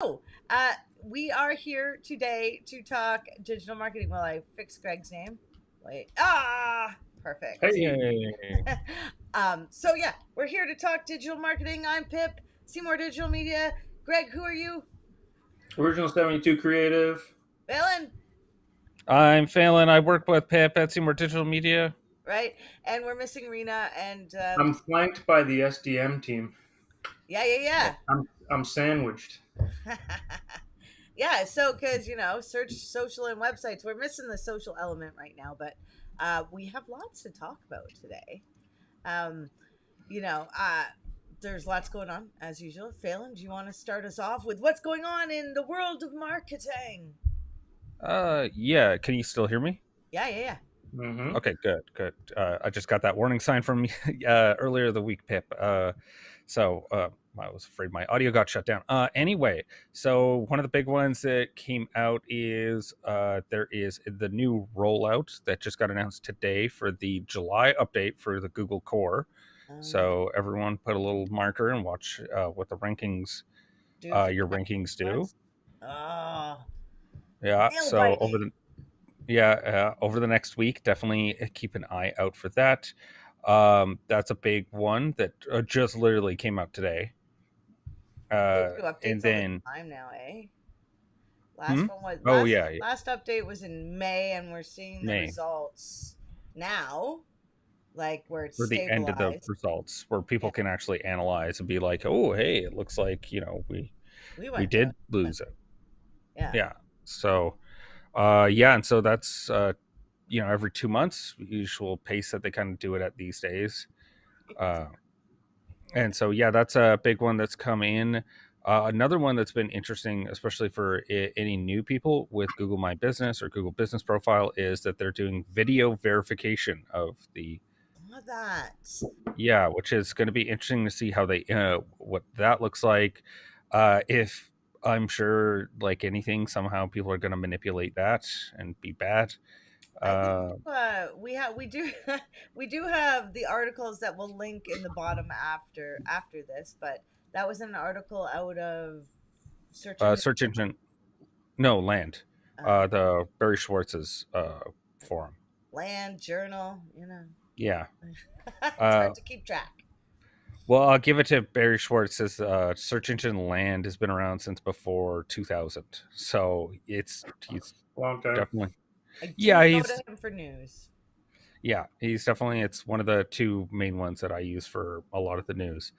Oh, uh, we are here today to talk digital marketing. Well, I fixed Greg's name. Wait. Perfect. Hey, So yeah, we're here to talk digital marketing. I'm Pip, Seymour Digital Media. Greg, who are you? Original 72 Creative. Valen, I'm Phelan. I work with Pip at Seymour Digital Media. right? And we're missing Rena. And I'm flanked by the SDM team. yeah. I'm sandwiched. Yeah, so because search social and websites, we're missing the social element right now, but we have lots to talk about today. Um, you know, uh, there's lots going on as usual. Phelan, do you want to start us off with what's going on in the world of marketing? Yeah. Can you still hear me? Yeah. Mm-hmm. Okay, good. I just got that warning sign from me earlier the week, Pip. So I was afraid my audio got shut down. Anyway, so one of the big ones that came out is there is the new rollout that just got announced today for the July update for the Google Core. Yeah. So everyone put a little marker and watch what the rankings, Do for your rankings do. months. Oh, Yeah. nail So biting. over the next week, definitely keep an eye out for that. That's a big one that just literally came out today. They Uh, do and updates all the then, time now, eh? hmm? Last one was Oh last yeah, yeah, last update was in May, and we're seeing the May results now, like where it's for the end of the stabilized. results, where Yeah, people can actually analyze and be like, oh, hey, it looks like we we went down. did lose it. Yeah. Yeah. So, yeah, and so that's every 2 months, usual pace that they kind of do it at these days. Uh, And so, yeah, that's a big one that's come in. Another one that's been interesting, especially for any new people with Google My Business or Google Business Profile, is that they're doing video verification of the, Saw that. yeah, which is going to be interesting to see how what that looks like. If I'm sure, like anything, somehow people are going to manipulate that and be bad. I think Uh, we do we do have the articles that will link in the bottom after this, but that was an article out of Search Engine Search engine, no, Land, uh, the Barry Schwartz's forum. Land Journal. Yeah. It's Uh, hard to keep track. Well, I'll give it to Barry Schwartz. As search engine Land has been around since before 2000, so he's Yeah. definitely Yeah. definitely I do yeah go he's to him for news. he's definitely it's one of the two main ones that I use for a lot of the news.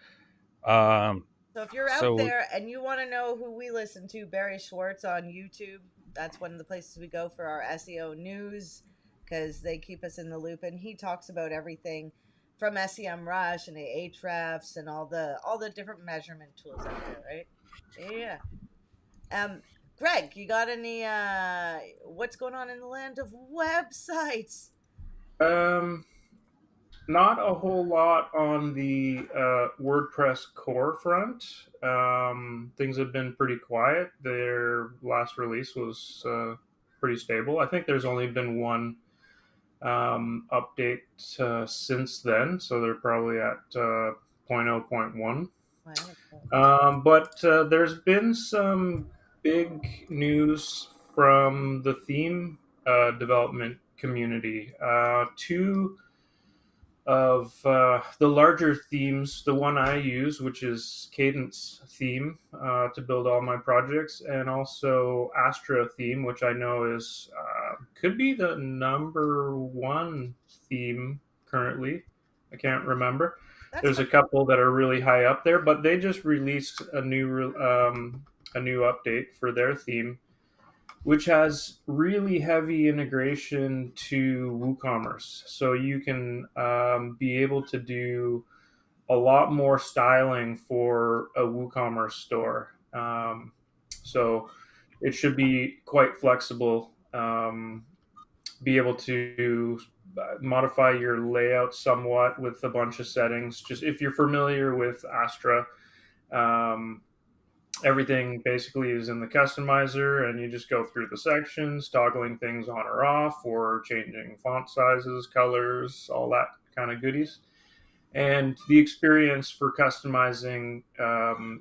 Um, So if you're out so there and you want to know who we listen to, Barry Schwartz on YouTube, that's one of the places we go for our SEO news because they keep us in the loop. And he talks about everything from SEM Rush and Ahrefs and all the different measurement tools out there, right? Yeah. Um, Greg, you got any what's going on in the land of websites? um, not a whole lot on the WordPress core front. Things have been pretty quiet. Their last release was pretty stable. I think there's only been one update since then, so they're probably at zero point 0.1. Wow. But there's been some big news from the theme development community. Two of the larger themes, the one I use, which is Cadence theme to build all my projects, and also Astra theme, which I know is could be the number one theme currently. I can't remember. That's There's fun. a couple that are really high up there, but they just released a new update for their theme, which has really heavy integration to WooCommerce. So you can be able to do a lot more styling for a WooCommerce store. So it should be quite flexible. Be able to modify your layout somewhat with a bunch of settings. Just if you're familiar with Astra, um, everything basically is in the customizer, and you just go through the sections, toggling things on or off, or changing font sizes, colors, all that kind of goodies. And the experience for customizing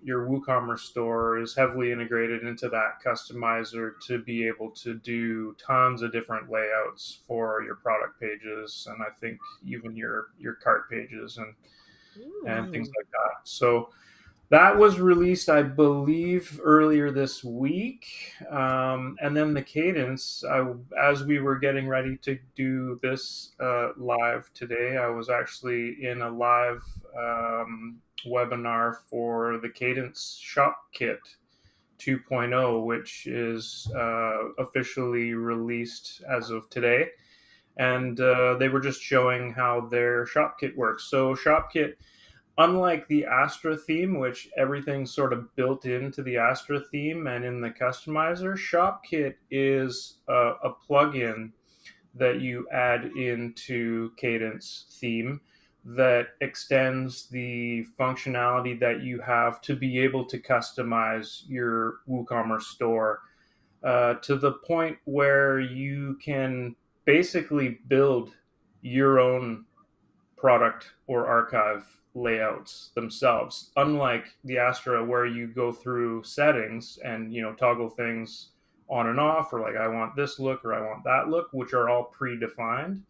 your WooCommerce store is heavily integrated into that customizer to be able to do tons of different layouts for your product pages, and I think even your cart pages and things Ooh. like that. So that was released, I believe, earlier this week. And then the cadence, as we were getting ready to do this live today, I was actually in a live webinar for the Cadence Shop Kit 2.0, which is officially released as of today. And they were just showing how their shop kit works. So, shop kit, unlike the Astra theme, which everything's sort of built into the Astra theme and in the customizer, ShopKit is a plugin that you add into Cadence theme that extends the functionality that you have to be able to customize your WooCommerce store to the point where you can basically build your own product or archive layouts themselves, unlike the Astra where you go through settings and toggle things on and off, or like I want this look or I want that look, which are all predefined.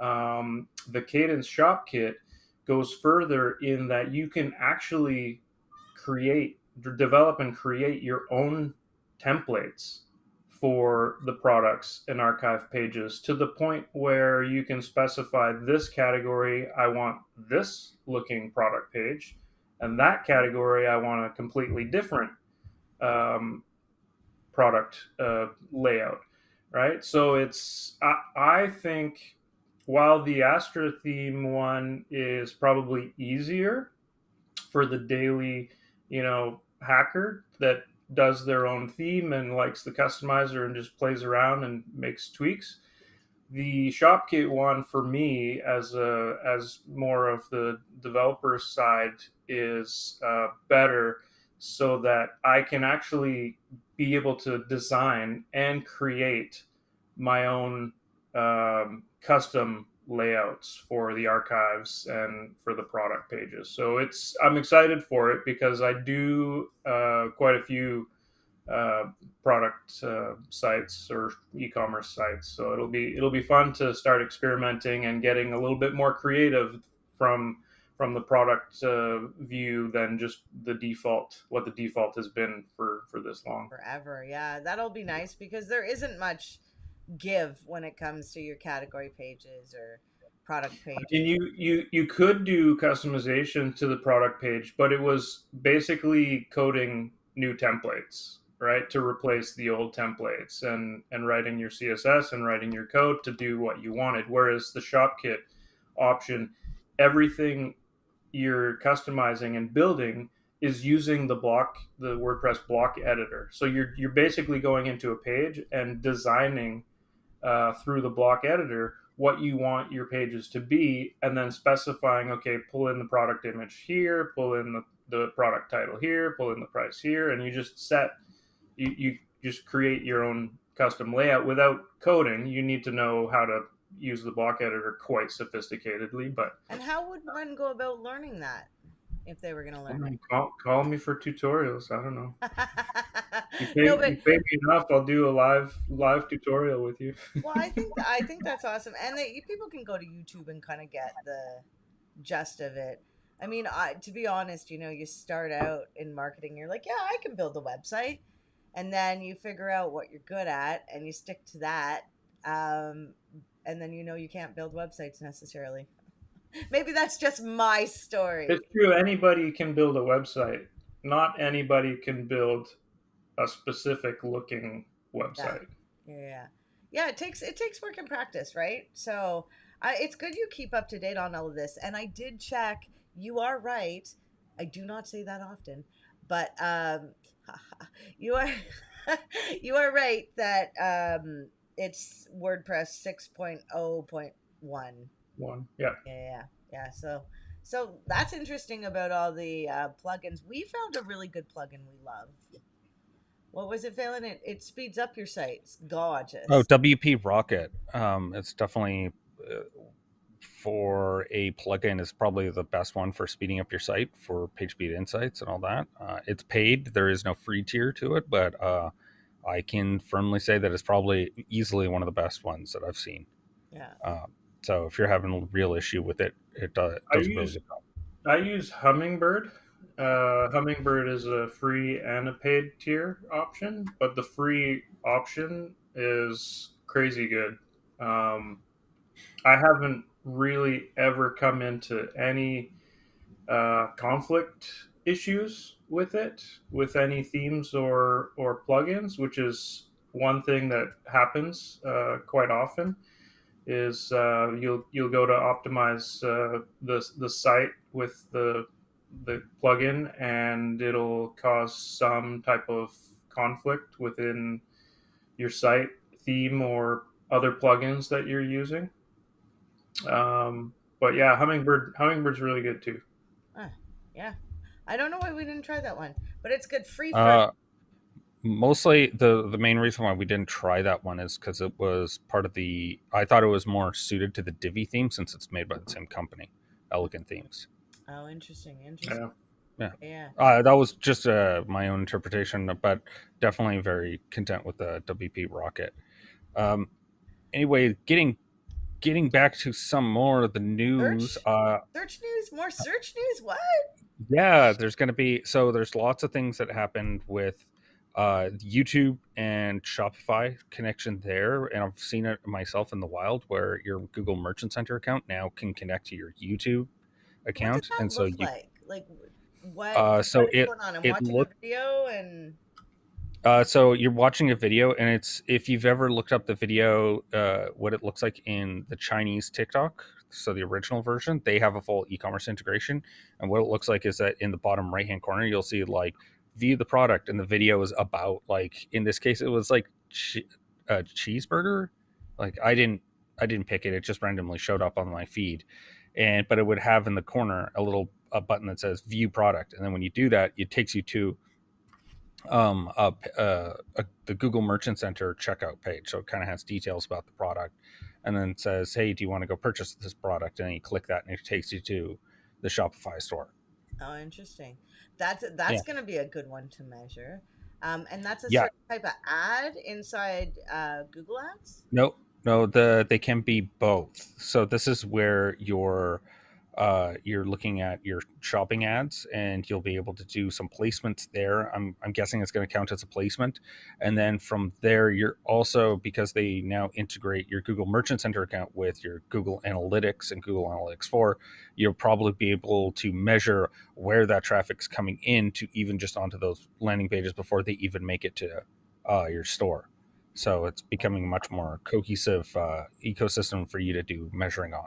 The Cadence Shop Kit goes further in that you can actually develop and create your own templates for the products and archive pages, to the point where you can specify this category, I want this looking product page, and that category, I want a completely different um, product layout, right? So I think while the Astra theme one is probably easier for the daily, hacker that does their own theme and likes the customizer and just plays around and makes tweaks. The ShopKit one for me, as more of the developer side, is better, so that I can actually be able to design and create my own custom layouts for the archives and for the product pages. So I'm excited for it because I do quite a few product sites or e-commerce sites. So it'll be fun to start experimenting and getting a little bit more creative from the product view than just what the default has been for this long. Forever. Yeah, that'll be nice because there isn't much give when it comes to your category pages or product And pages. you could do customization to the product page, but it was basically coding new templates, right, to replace the old templates, and writing your CSS and writing your code to do what you wanted. Whereas the ShopKit option, everything you're customizing and building is using the WordPress block editor. So you're basically going into a page and designing through the block editor what you want your pages to be, and then specifying, okay, pull in the product image here, pull in the product title here, pull in the price here, and you just create your own custom layout without coding. You need to know how to use the block editor quite sophisticatedly, but And how would one go about learning that if they were going to learn it? call me for tutorials. I don't know. No, but You pay me enough, I'll do a live tutorial with you. well, I think that's awesome, and people can go to YouTube and kind of get the gist of it. I mean, to be honest, you start out in marketing, you're like, yeah, I can build a website, and then you figure out what you're good at, and you stick to that, um, and then you can't build websites necessarily. Maybe that's just my It's story. true. Anybody can build a website. Not anybody can build a specific looking Yeah, website. yeah. Yeah, it takes work and practice, right? So it's good you keep up to date on all of this. And I did check. You are right. I do not say that often, but you are you are right that it's WordPress 6.0.1. One, yeah. Yeah, yeah. So that's interesting about all the plugins. We found a really good plugin we love. What was it, Phelan? It speeds up your site. It's Oh, gorgeous. WP Rocket. It's definitely uh, for a plugin is probably the best one for speeding up your site for PageSpeed Insights and all that. It's paid. There is no free tier to it, but I can firmly say that it's probably easily one of the best ones that I've seen. Yeah. So if you're having a real issue with it, it I does a really use good job. I use Hummingbird. Hummingbird is a free and a paid tier option, but the free option is crazy good. Um, I haven't really ever come into any conflict issues with it, with any themes or plugins, which is one thing that happens quite often. Is you'll go to optimize the site with the plugin, and it'll cause some type of conflict within your site theme or other plugins that you're using. But yeah, Hummingbird's really good too. Yeah. I don't know why we didn't try that one, but it's good. Free for. Uh, Mostly the main reason why we didn't try that one is because it was part of the. I thought it was more suited to the Divi theme since it's made by the same company, Elegant Themes. Oh, interesting. Interesting. Yeah. Yeah. Yeah. That was just my own interpretation, but definitely very content with the WP Rocket. Um, anyway, getting back to some more of the news. Search news? More search news? What? Yeah, there's lots of things that happened with YouTube and Shopify connection there, and I've seen it myself in the wild where your Google Merchant Center account now can connect to your YouTube What does account, that and so look you like? Like, what so is going on? I'm it watching a look video and. so you're watching a video, and it's if you've ever looked up the video, what it looks like in the Chinese TikTok. So the original version, they have a full e-commerce integration, and what it looks like is that in the bottom right hand corner, you'll see like view the product, and the video is about like in this case, it was like a cheeseburger. Like I didn't pick it; it just randomly showed up on my feed, but it would have in the corner a button that says view product, and then when you do that, it takes you to the Google Merchant Center checkout page. So it kind of has details about the product, and then says, "Hey, do you want to go purchase this product?" And then you click that, and it takes you to the Shopify store. Oh, interesting. That's Yeah, going to be a good one to measure. And that's a yeah. certain type of ad inside Google Ads. No, no. They can be both. So this is where you're looking at your shopping ads, and you'll be able to do some placements there. I'm guessing it's going to count as a placement, and then from there, you're also because they now integrate your Google Merchant Center account with your Google Analytics and Google Analytics 4. You'll probably be able to measure where that traffic's coming in to even just onto those landing pages before they even make it to your store. So it's becoming a much more cohesive ecosystem for you to do measuring on.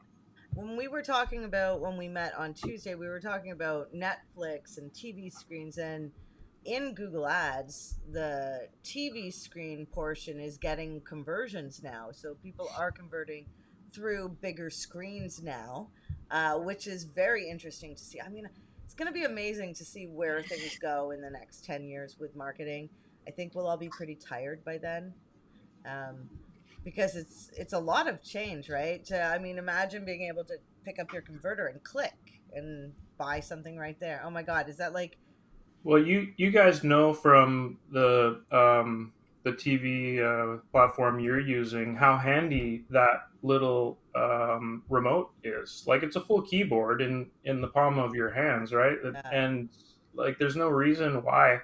When we were talking about when we met on Tuesday, we were talking about Netflix and TV screens, and in Google Ads, the TV screen portion is getting conversions now. So people are converting through bigger screens now, which is very interesting to see. I mean, it's going to be amazing to see where things go in the next 10 years with marketing. I think we'll all be pretty tired by then. Um, because it's a lot of change, right? I mean, imagine being able to pick up your converter and click and buy something right there. Oh my God, is that like? Well, you guys know from the TV platform you're using how handy that little remote is. Like it's a full keyboard in the palm of your hands, right? And like, there's no reason why,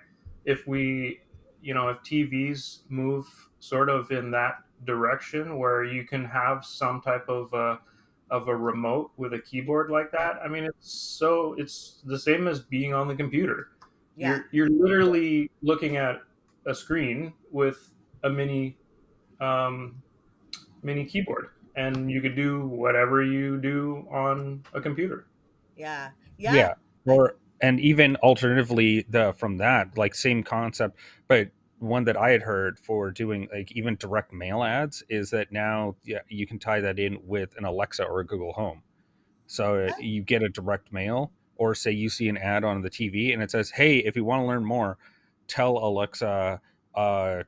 if we, if TVs move sort of in that direction where you can have some type of a remote with a keyboard like Yeah, that. I mean, it's the same as being on the computer. yeah, You're literally looking at a screen with a um, mini keyboard, and you could do whatever you do on a computer. yeah, yeah. Yeah, I and even alternatively, the from that like same concept, but one that I had heard for doing like even direct mail ads is that now yeah, you can tie that in with an Alexa or a Google Home. So you get a direct mail, or say you see an ad on the TV and it says, "Hey, if you want to learn more, tell Alexa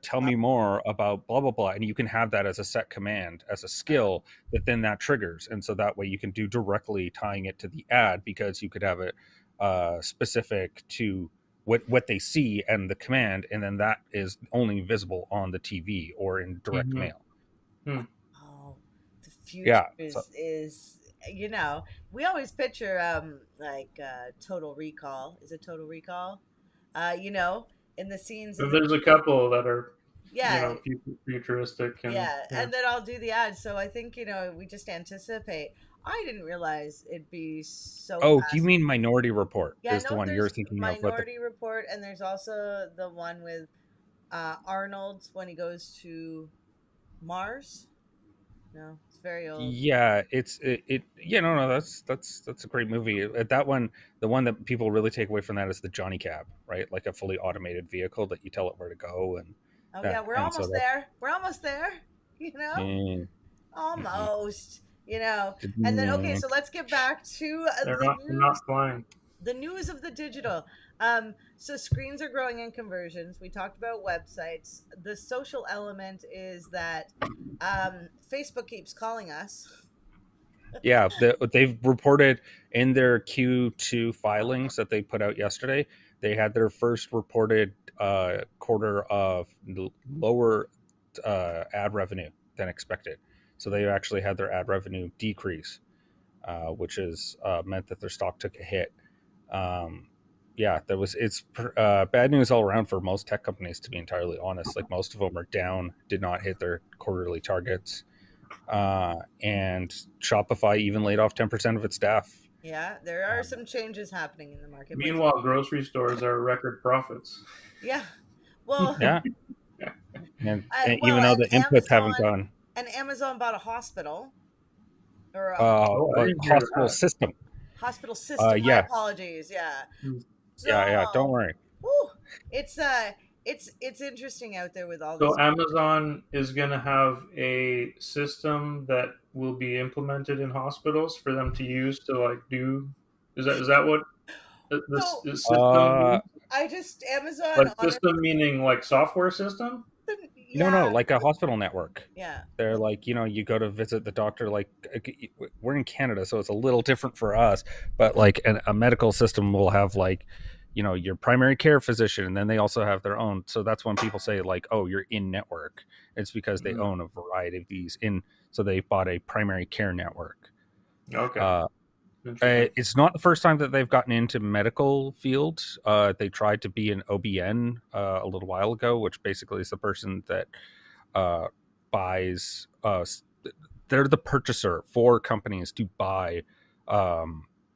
tell me more about blah blah blah, and you can have that as a set command, as a skill that then that triggers, and so that way you can do directly tying it to the ad, because you could have it specific to what they see and the command, and then that is only visible on the TV or in direct Mhm. mail. Oh, the future Yeah, so is we always picture like Total Recall. Is it Total Recall? In the scenes of And the there's a couple that are, yeah, futuristic and yeah, yeah. and then I'll do the ads. So I think we just anticipate. I didn't realize it'd be so oh, do you fast. mean Minority Report Yeah, is the no, one you're there's thinking of, but the Minority Report, and there's also the one with Arnold when he goes to Mars. No, it's very old. yeah, no, that's a great movie. That one, the one that people really take away from that is the Johnny Cab, right? Like a fully automated vehicle that you tell it where to go, and Oh yeah, that, we're and so almost that. there. We're almost there. Mm, mhm. Almost. And then okay, so let's get back to They're not flying. the news of the digital. So screens are growing in conversions. We talked about websites. The social element is that Facebook keeps calling us. Yeah, they've reported in their Q2 filings that they put out yesterday. They had their first reported quarter of lower ad revenue than expected. So they actually had their ad revenue decrease, which is meant that their stock took a hit. Yeah, it's bad news all around for most tech companies, to be entirely honest. Like most of them are down, did not hit their quarterly targets, and Shopify even laid off 10% of its staff. Yeah, there are Um, some changes happening in the marketplace. Meanwhile, grocery stores are record profits. Yeah. Well, yeah, and well, even though the inputs haven't gone, and Amazon bought a hospital or a Oh, I but didn't hear hospital that. system. hospital system. My Yeah, apologies. Yeah. Hmm. yeah, don't So, worry. whew, it's interesting out there with all this. So Amazon is going to have a system that will be implemented in hospitals for them to use to like do. Is that what So the system Uh, means? I just Amazon Like honestly, system meaning like software system? no, yeah, like a hospital network. yeah. They're like, you go to visit the doctor. Like, we're in Canada, so it's a little different for us. But like a medical system will have like, your primary care physician, and then they also have their own. So that's when people say like, oh, you're in network. It's because they Mm, own a variety of these in. So they bought a primary care network. okay, Uh, interesting. it's not the first time that they've gotten into medical field. They tried to be an OBN a little while ago, which basically is the person that uh, buys. They're the purchaser for companies to buy,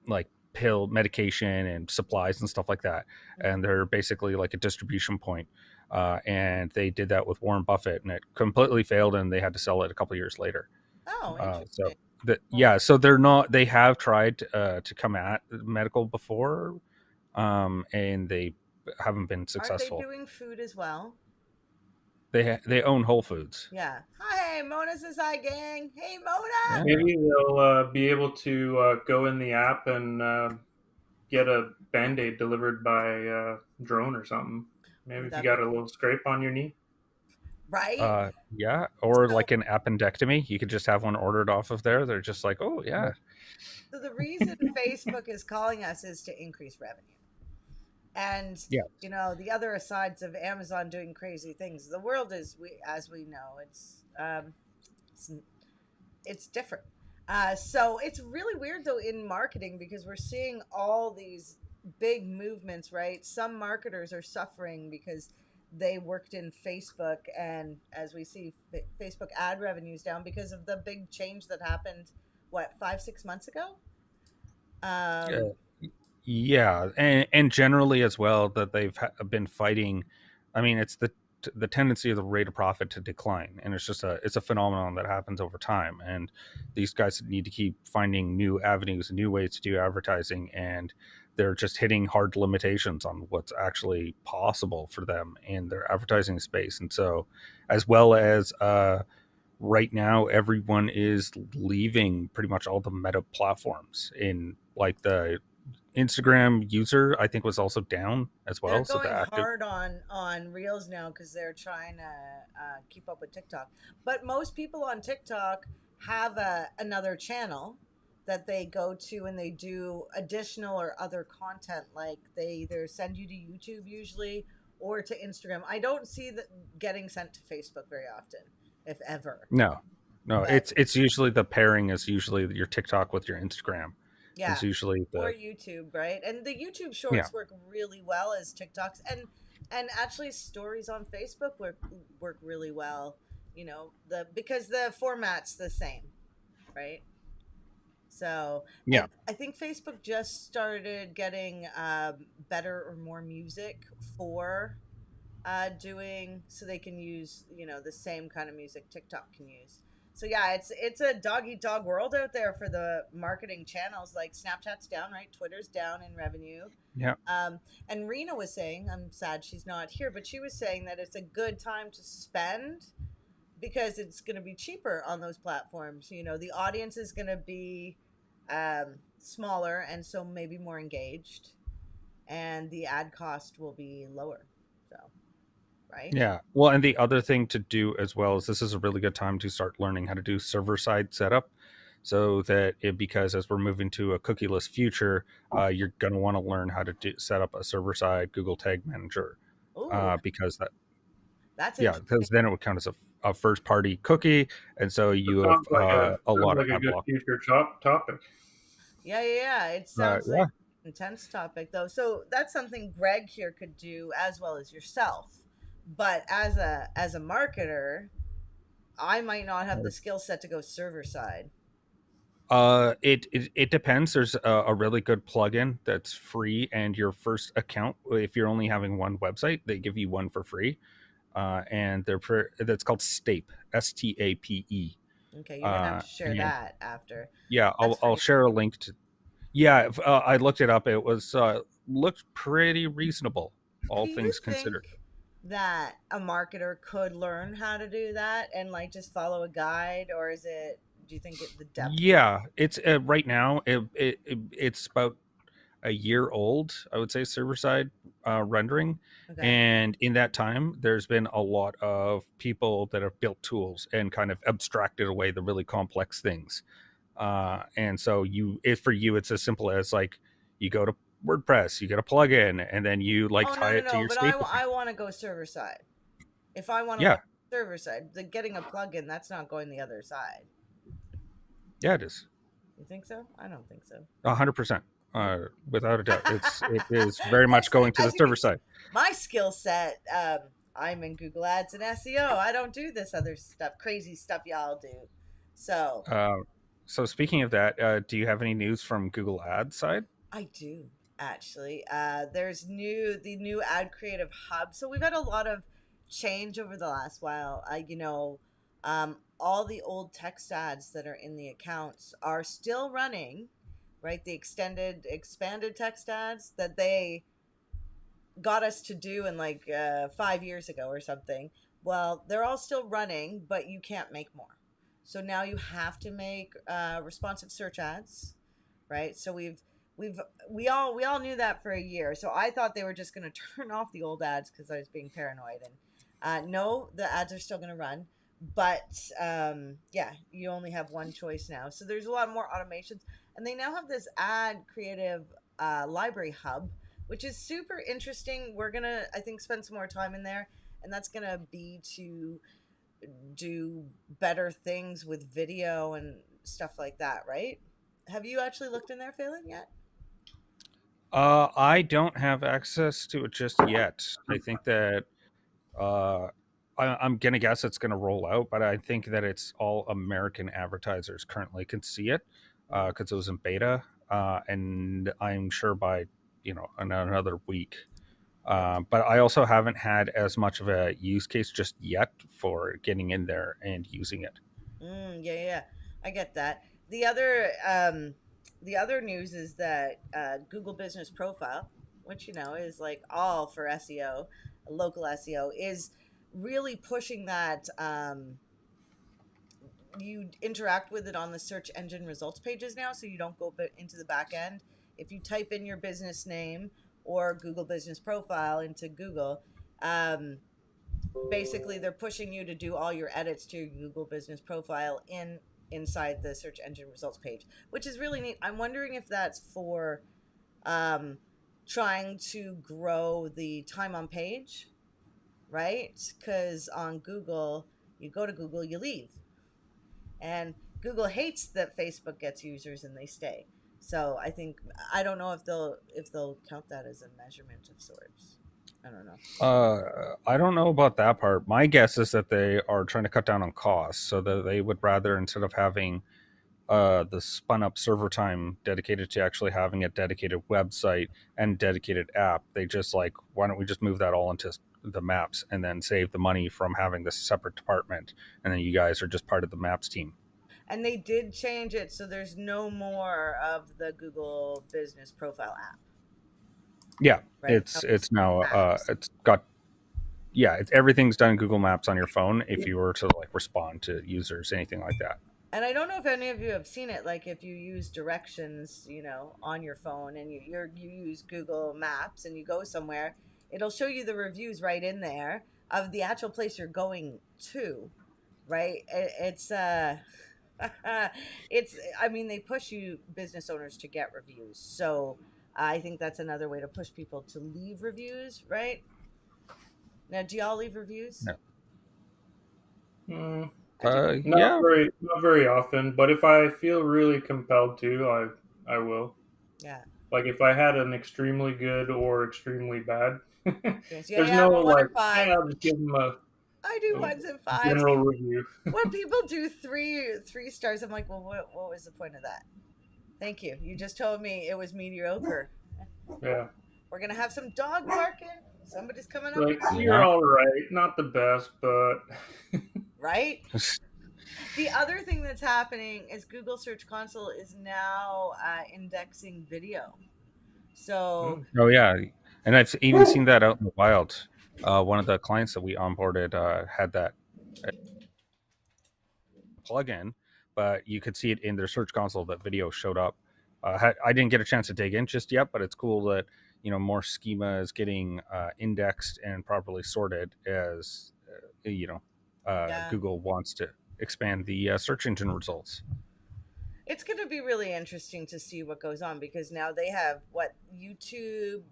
like pill medication and supplies and stuff like that, and they're basically like a distribution point. And they did that with Warren Buffett, and it completely failed, and they had to sell it a couple years later. Oh, So interesting. yeah, so they're not. They have tried to come at medical before, and they haven't been Aren't they successful. doing food as well? They own Whole Foods. Yeah. Hi, Mona says hi, gang. Hey, Mona. Yeah. Maybe they'll be able to go in the app and get a Band-Aid delivered by drone or something. Maybe Would if you that be got a little scrape on your knee. right? Yeah, or So, like an appendectomy, you could just have one ordered off of there. They're just like, oh yeah, so the reason Facebook is calling us is to increase revenue. And yeah, the other sides of Amazon doing crazy things. The world is, as we know, it's, it's different. So it's really weird though in marketing because we're seeing all these big movements, right? Some marketers are suffering because they worked in Facebook, and as we see, Facebook ad revenues down because of the big change that happened. What 5-6 months ago? yeah, Um, yeah, and generally as well that they've been fighting. I mean, it's the tendency of the rate of profit to decline, and it's a phenomenon that happens over time. And these guys need to keep finding new avenues, new ways to do advertising, and they're just hitting hard limitations on what's actually possible for them in their advertising space. And so, as well as right now, everyone is leaving pretty much all the meta platforms in like the Instagram user, I think, was also down as They're well. So the going active, hard on Reels now because they're trying to keep up with TikTok. But most people on TikTok have another channel that they go to and they do additional or other content. Like they either send you to YouTube usually or to Instagram. I don't see that getting sent to Facebook very often, if ever. no, no, But it's usually the pairing is usually your TikTok with your Instagram. yeah, Is usually or the YouTube, right? And the YouTube yeah. Shorts work really well as TikToks, and actually stories on Facebook work really well. You know, the because the format's the same, right? So, Yeah. and I think Facebook just started getting better or more music for doing, so they can use, you know, the same kind of music TikTok can use. So yeah, it's a dog eat dog world out there for the marketing channels. Like Snapchat's down, right? Twitter's down in revenue. Yeah. And Rena was saying, I'm sad she's not here, but she was saying that it's a good time to spend because it's going to be cheaper on those platforms. You know, the audience is going to be smaller and so maybe more engaged, and the ad cost will be lower. So, right? Yeah. Well, and the other thing to do as well is this is a really good time to start learning how to do server side setup. So that because as we're moving to a cookieless future, you're going to want to learn how to set up a server side Google Tag Manager, Ooh, because that's because interesting. then it would count as a first party cookie, and so That you have sounds like a lot of a ad good block. future topic. Yeah, yeah, yeah. It sounds like Yeah. an intense topic though. So that's something Greg here could do as well as yourself. But as a marketer, I might not have the skill set to go server side. It depends. There's a really good plugin that's free, and your first account, if you're only having one website, they give you one for free. And that's called Stape, Stape. Okay, you're gonna have to share And that after. yeah, That's I'll free. share a link to. Yeah, I looked it up. It was looked pretty reasonable, Do all you things considered. think that a marketer could learn how to do that and like just follow a guide, or is it? Do you think the depth? Yeah, it's right now. It's about a year old, I would say, server side rendering. Okay. And in that time, there's been a lot of people that have built tools and kind of abstracted away the really complex things. And so for you, it's as simple as like you go to WordPress, you get a plugin, and then you like Oh no tie no it to no! your But Stape account. I want to go server side. If I want to learn Yeah, server side, the getting a plugin, that's not going the other side. yeah, it is You think so? I don't think so. 100%, without a doubt. It is very much going to the As you server can see, side. my skill set, I'm in Google Ads and SEO. I don't do this other stuff, crazy stuff y'all do. So Uh, so speaking of that, do you have any news from Google Ads side? I do actually. There's the new ad creative hub. So we've had a lot of change over the last while. All the old text ads that are in the accounts are still running, right? The expanded text ads that they got us to do in like 5 years ago or something. Well, they're all still running, but you can't make more. So now you have to make responsive search ads, right? So we all knew that for a year. So I thought they were just going to turn off the old ads because I was being paranoid. And no, the ads are still going to run, but yeah, you only have one choice now. So there's a lot more automations, and they now have this ad creative library hub, which is super interesting. We're gonna, I think, spend some more time in there, and that's gonna be to do better things with video and stuff like that, right? Have you actually looked in there, Phelan, yet? I don't have access to it just yet. I think that uh, I'm gonna guess it's gonna roll out, but I think that it's all American advertisers currently can see it because it was in beta, and I'm sure by another week. But I also haven't had as much of a use case just yet for getting in there and using it. Yeah, yeah, I get that. The other news is that Google Business Profile, which you know is like all for SEO, local SEO, is really pushing that. You interact with it on the search engine results pages now, so you don't go into the back end. if you type in your business name or Google Business Profile into Google, basically they're pushing you to do all your edits to your Google Business Profile inside the search engine results page, which is really neat. I'm wondering if that's for trying to grow the time on page, right? Because on Google, you go to Google, you leave, and Google hates that Facebook gets users and they stay. So I don't know if they'll count that as a measurement of sorts. I don't know. I don't know about that part. My guess is that they are trying to cut down on costs, so that they would rather, instead of having the spun up server time dedicated to actually having a dedicated website and dedicated app, they just like, why don't we just move that all into the maps and then save the money from having this separate department, and then you guys are just part of the maps team. And they did change it, so there's no more of the Google Business Profile app. Yeah, right? it's now Maps. it's got, yeah, it's everything's done in Google Maps on your phone if you were to like respond to users, anything like that. And I don't know if any of you have seen it. Like if you use directions, on your phone, and you use Google Maps and you go somewhere, it'll show you the reviews right in there of the actual place you're going to, right? It's it's. I mean, they push you business owners to get reviews, so I think that's another way to push people to leave reviews, right? Now, do y'all leave reviews? Mm, I do. Yeah. not very often, but if I feel really compelled to, I will. Yeah. Like if I had an extremely good or extremely bad, Yes. there's Yeah, no I'm a 1 like, in 5. hey, I'll just give them I do a 1s and 5s. general review. When people do three stars, I'm like, well, what was the point of that? Thank you. You just told me it was mediocre. Yeah, We're gonna have some dog barking. Somebody's coming up. like Yeah. you're all right, not the best, but Right? The other thing that's happening is Google Search Console is now indexing video. So Oh yeah, and I've even seen that out in the wild. One of the clients that we onboarded had that plugin, but you could see it in their search console that video showed up. I didn't get a chance to dig in just yet, but it's cool that more schema is getting indexed and properly sorted as yeah, Google wants to expand the search engine results. it's going to be really interesting to see what goes on, because now they have YouTube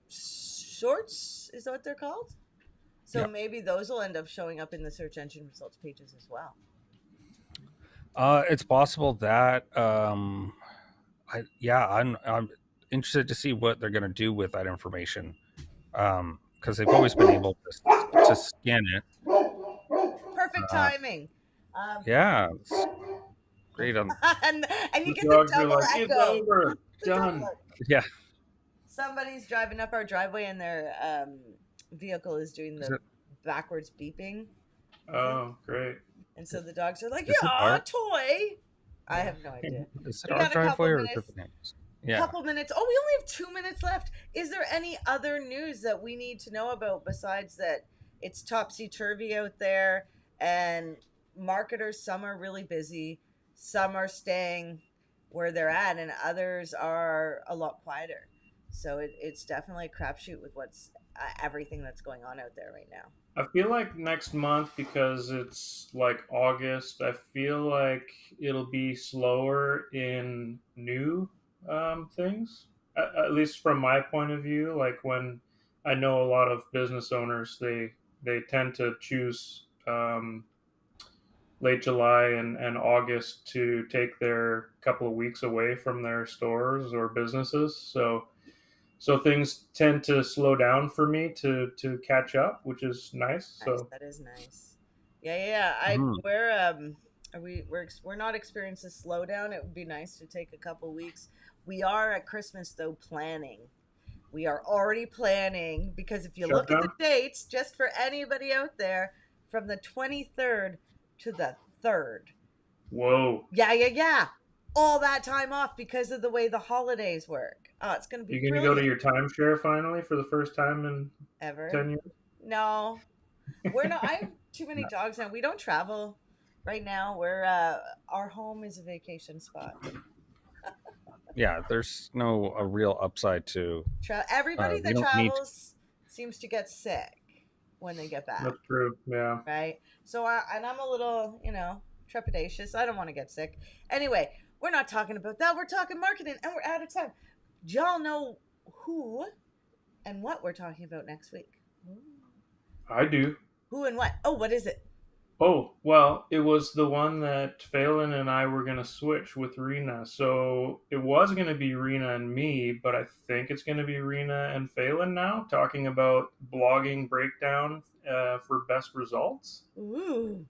Shorts, is that what they're called? So Yeah. maybe those will end up showing up in the search engine results pages as well. It's possible that I'm interested to see what they're going to do with that information, because they've always been able to scan it. Perfect timing. Yeah, it's great on. and you the get the dogs are double like, it's echo. over, The double done. echo. Yeah, Somebody's driving up our driveway and their vehicle is doing Is the it- backwards beeping. Oh, great. And so the dogs are like, Is it yeah, our- toy. I have no idea. Is it We our got a couple driveway or minutes. different neighbors? Yeah. Couple minutes. Oh, we only have 2 minutes left. Is there any other news that we need to know about besides that it's topsy-turvy out there and marketers, some are really busy, some are staying where they're at, and others are a lot quieter. So it's definitely a crapshoot with what's everything that's going on out there right now. I feel like next month, because it's like August, I feel like it'll be slower in new things. At least from my point of view, like when I know a lot of business owners, they tend to choose late July and August to take their couple of weeks away from their stores or businesses. So things tend to slow down for me to catch up, which is nice. Nice. So That is nice. Yeah. Mhm. We're not experiencing a slowdown. It would be nice to take a couple weeks. We are at Christmas though planning. We are already planning, because if you look at the Shutdown? dates, just for anybody out there, from the 23rd to the 3rd. whoa, Yeah. All that time off because of the way the holidays work. Oh, it's going to be you gonna go brilliant. to your timeshare finally for the first time in Ever? 10 years? No, we're not. I have too many dogs now. We don't travel right now. We're our home is a vacation spot. Yeah, there's no a real upside to. Everybody We that don't need. travels seems to get sick when they get back, That's true. Yeah. right? So, I'm a little, trepidatious. I don't want to get sick. Anyway, we're not talking about that. We're talking marketing, and we're out of time. Do y'all know who and what we're talking about next week? I do. Who and what? Oh, what is it? Oh, well, it was the one that Phelan and I were going to switch with Rena. So it was going to be Rena and me, but I think it's going to be Rena and Phelan now, talking about blogging breakdown for best results. Ooh,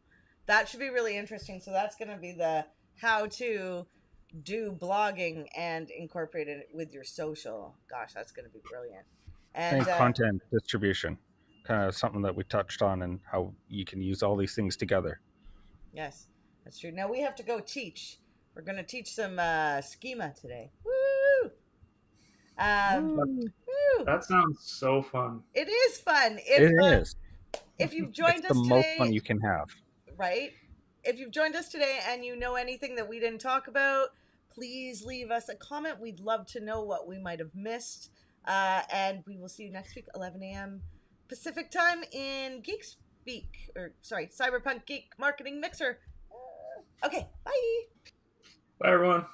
that should be really interesting. So that's going to be the how to do blogging and incorporate it with your social. Gosh, that's going to be brilliant. And content distribution, kind of something that we touched on, and how you can use all these things together. Yes, that's true. Now we have to go teach. We're going to teach some schema today. Woo! Woo! That sounds so fun. It is fun. It is. If you've joined It's us the today, most fun you can have. right? If you've joined us today and you know anything that we didn't talk about, please leave us a comment. We'd love to know what we might have missed. And we will see you next week, 11 a.m. Pacific time in Geek Speak, Cyberpunk Geek Marketing Mixer. Okay, bye. Bye, everyone.